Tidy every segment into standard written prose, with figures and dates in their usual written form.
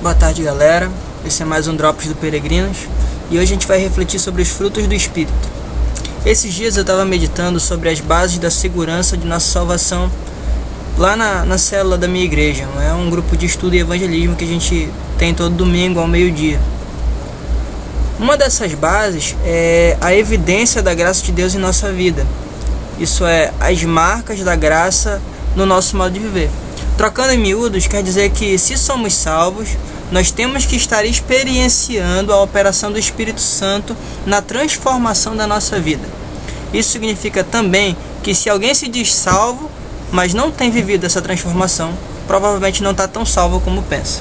Boa tarde, galera. Esse é mais um Drops do Peregrinos e hoje a gente vai refletir sobre os frutos do Espírito. Esses dias eu estava meditando sobre as bases da segurança de nossa salvação lá na célula da minha igreja. É um grupo de estudo e evangelismo que a gente tem todo domingo ao meio-dia. Uma dessas bases é a evidência da graça de Deus em nossa vida. Isso é, as marcas da graça no nosso modo de viver. Trocando em miúdos, quer dizer que se somos salvos, nós temos que estar experienciando a operação do Espírito Santo na transformação da nossa vida. Isso significa também que se alguém se diz salvo, mas não tem vivido essa transformação, provavelmente não está tão salvo como pensa.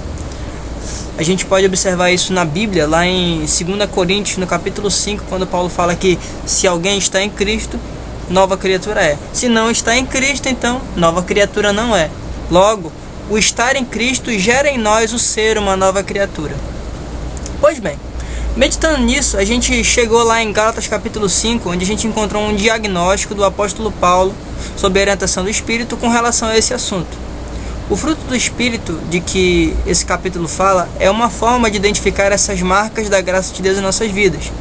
A gente pode observar isso na Bíblia, lá em 2 Coríntios, no capítulo 5, quando Paulo fala que se alguém está em Cristo, nova criatura é. Se não está em Cristo, então nova criatura não é. Logo, o estar em Cristo gera em nós o ser uma nova criatura. Pois bem, meditando nisso, a gente chegou lá em Gálatas capítulo 5, onde a gente encontrou um diagnóstico do apóstolo Paulo sobre a orientação do Espírito com relação a esse assunto. O fruto do Espírito de que esse capítulo fala é uma forma de identificar essas marcas da graça de Deus em nossas vidas.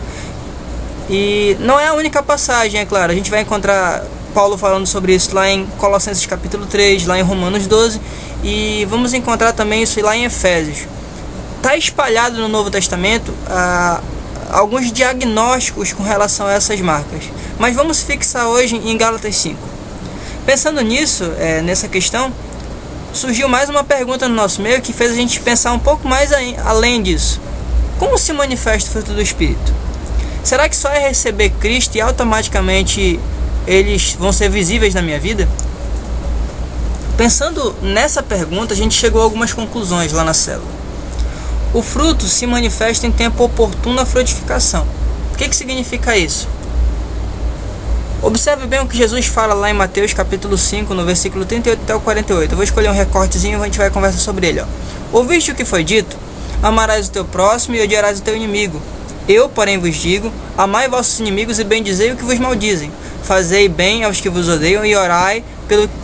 E não é a única passagem, é claro. A gente vai encontrar Paulo falando sobre isso lá em Colossenses capítulo 3, lá em Romanos 12, e vamos encontrar também isso lá em Efésios. Está espalhado no Novo Testamento alguns diagnósticos com relação a essas marcas, mas vamos fixar hoje em Gálatas 5. Pensando nisso, nessa questão, surgiu mais uma pergunta no nosso meio que fez a gente pensar um pouco mais além disso. Como se manifesta o fruto do Espírito? Será que só é receber Cristo e automaticamente eles vão ser visíveis na minha vida? Pensando nessa pergunta, a gente chegou a algumas conclusões lá na célula. O fruto se manifesta em tempo oportuno à frutificação. O que significa isso? Observe bem o que Jesus fala lá em Mateus capítulo 5, no versículo 38 até o 48. Eu vou escolher um recortezinho e a gente vai conversar sobre ele. Ouviste o que foi dito? Amarás o teu próximo e odiarás o teu inimigo. Eu, porém, vos digo, amai vossos inimigos e bendizei o que vos maldizem. Fazei bem aos que vos odeiam e orai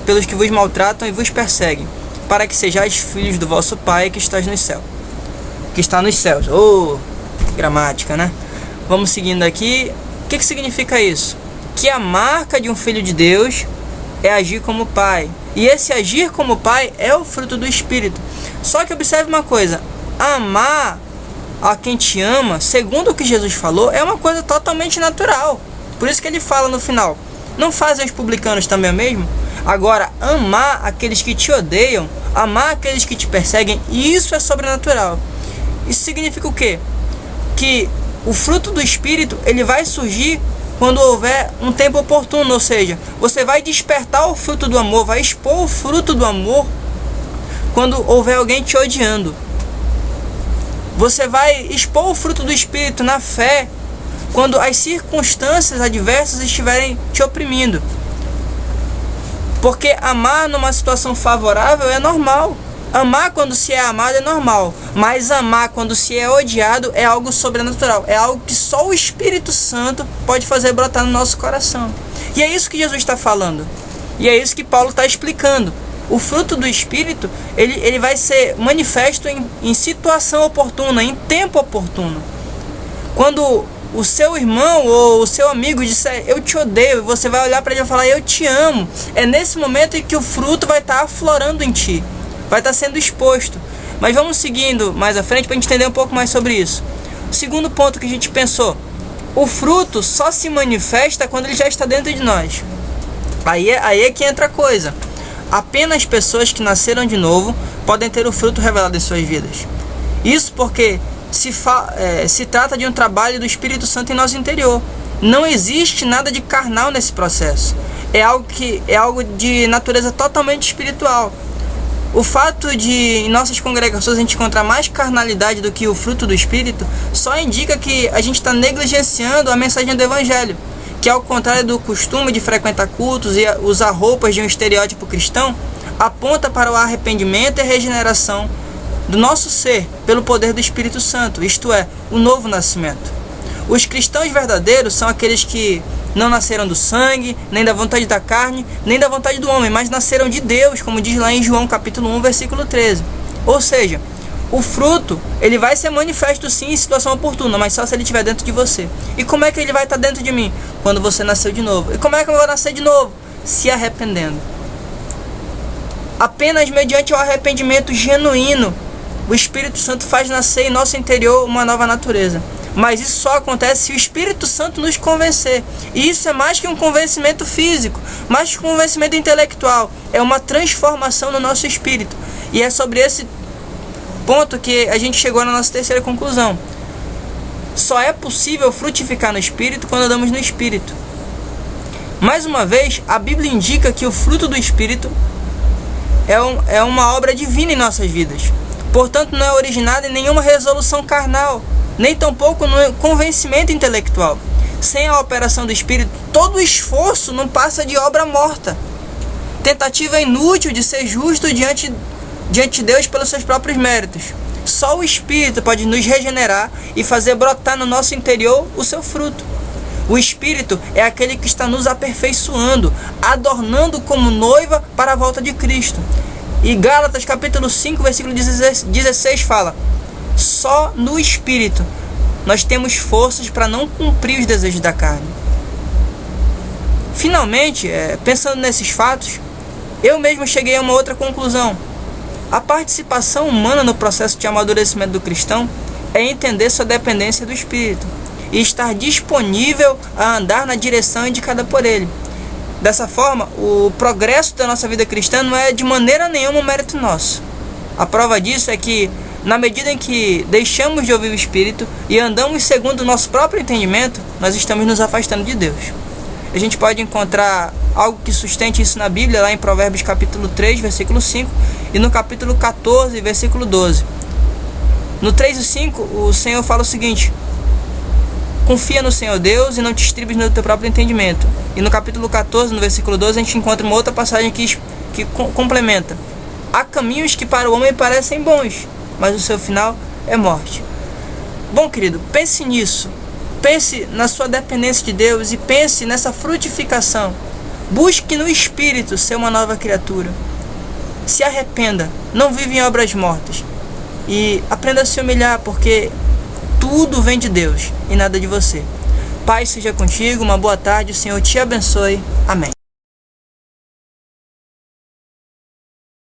pelos que vos maltratam e vos perseguem, para que sejais filhos do vosso Pai que está nos céus. Gramática, né? Vamos seguindo aqui. O que significa isso? Que a marca de um filho de Deus é agir como pai. E esse agir como pai é o fruto do Espírito. Só que observe uma coisa: amar a quem te ama, segundo o que Jesus falou, é uma coisa totalmente natural. Por isso que ele fala no final: não fazem os publicanos também o mesmo? Agora, amar aqueles que te odeiam, amar aqueles que te perseguem, isso é sobrenatural. Isso significa o quê? Que o fruto do Espírito ele vai surgir quando houver um tempo oportuno, ou seja, você vai despertar o fruto do amor, vai expor o fruto do amor quando houver alguém te odiando. Você vai expor o fruto do Espírito na fé quando as circunstâncias adversas estiverem te oprimindo. Porque amar numa situação favorável é normal. Amar quando se é amado é normal. Mas amar quando se é odiado é algo sobrenatural. É algo que só o Espírito Santo pode fazer brotar no nosso coração. E é isso que Jesus está falando. E é isso que Paulo está explicando. O fruto do Espírito, ele vai ser manifesto em situação oportuna, em tempo oportuno. Quando o seu irmão ou o seu amigo disser, eu te odeio, e você vai olhar para ele e falar, eu te amo. É nesse momento em que o fruto vai estar aflorando em ti, vai estar sendo exposto. Mas vamos seguindo mais à frente para a gente entender um pouco mais sobre isso. O segundo ponto que a gente pensou: o fruto só se manifesta quando ele já está dentro de nós. Aí é que entra a coisa. Apenas pessoas que nasceram de novo podem ter o fruto revelado em suas vidas. Isso porque se trata de um trabalho do Espírito Santo em nosso interior. Não existe nada de carnal nesse processo. É algo de natureza totalmente espiritual. O fato de em nossas congregações a gente encontrar mais carnalidade do que o fruto do Espírito só indica que a gente está negligenciando a mensagem do Evangelho, que ao contrário do costume de frequentar cultos e usar roupas de um estereótipo cristão, aponta para o arrependimento e a regeneração do nosso ser pelo poder do Espírito Santo, isto é, o novo nascimento. Os cristãos verdadeiros são aqueles que não nasceram do sangue, nem da vontade da carne, nem da vontade do homem, mas nasceram de Deus, como diz lá em João capítulo 1, versículo 13. Ou seja, O fruto, ele vai ser manifesto sim em situação oportuna, mas só se ele estiver dentro de você. E como é que ele vai estar dentro de mim? Quando você nasceu de novo. E como é que eu vou nascer de novo? Se arrependendo. Apenas mediante o arrependimento genuíno, o Espírito Santo faz nascer em nosso interior uma nova natureza. Mas isso só acontece se o Espírito Santo nos convencer. E isso é mais que um convencimento físico, mais que um convencimento intelectual. É uma transformação no nosso espírito. E é sobre esse ponto que a gente chegou na nossa terceira conclusão. Só é possível frutificar no Espírito quando andamos no Espírito. Mais uma vez, a Bíblia indica que o fruto do Espírito é uma obra divina em nossas vidas. Portanto, não é originada em nenhuma resolução carnal, nem tampouco no convencimento intelectual. Sem a operação do Espírito, todo esforço não passa de obra morta. Tentativa inútil de ser justo diante de Deus pelos seus próprios méritos. Só o Espírito pode nos regenerar e fazer brotar no nosso interior o seu fruto. O Espírito é aquele que está nos aperfeiçoando, adornando como noiva para a volta de Cristo. E Gálatas capítulo 5, versículo 16 fala: só no Espírito nós temos forças para não cumprir os desejos da carne. Finalmente, pensando nesses fatos, eu mesmo cheguei a uma outra conclusão. A participação humana no processo de amadurecimento do cristão é entender sua dependência do Espírito e estar disponível a andar na direção indicada por ele. Dessa forma, o progresso da nossa vida cristã não é de maneira nenhuma um mérito nosso. A prova disso é que, na medida em que deixamos de ouvir o Espírito e andamos segundo o nosso próprio entendimento, nós estamos nos afastando de Deus. A gente pode encontrar algo que sustente isso na Bíblia, lá em Provérbios capítulo 3, versículo 5, e no capítulo 14, versículo 12. No 3 e 5, o Senhor fala o seguinte: confia no Senhor Deus e não te estribes no teu próprio entendimento. E no capítulo 14, no versículo 12, a gente encontra uma outra passagem que complementa: há caminhos que para o homem parecem bons, mas o seu final é morte. Bom, querido, pense nisso. Pense na sua dependência de Deus e pense nessa frutificação. Busque no Espírito ser uma nova criatura. Se arrependa, não vive em obras mortas. E aprenda a se humilhar, porque tudo vem de Deus e nada de você. Paz seja contigo, uma boa tarde, o Senhor te abençoe. Amém.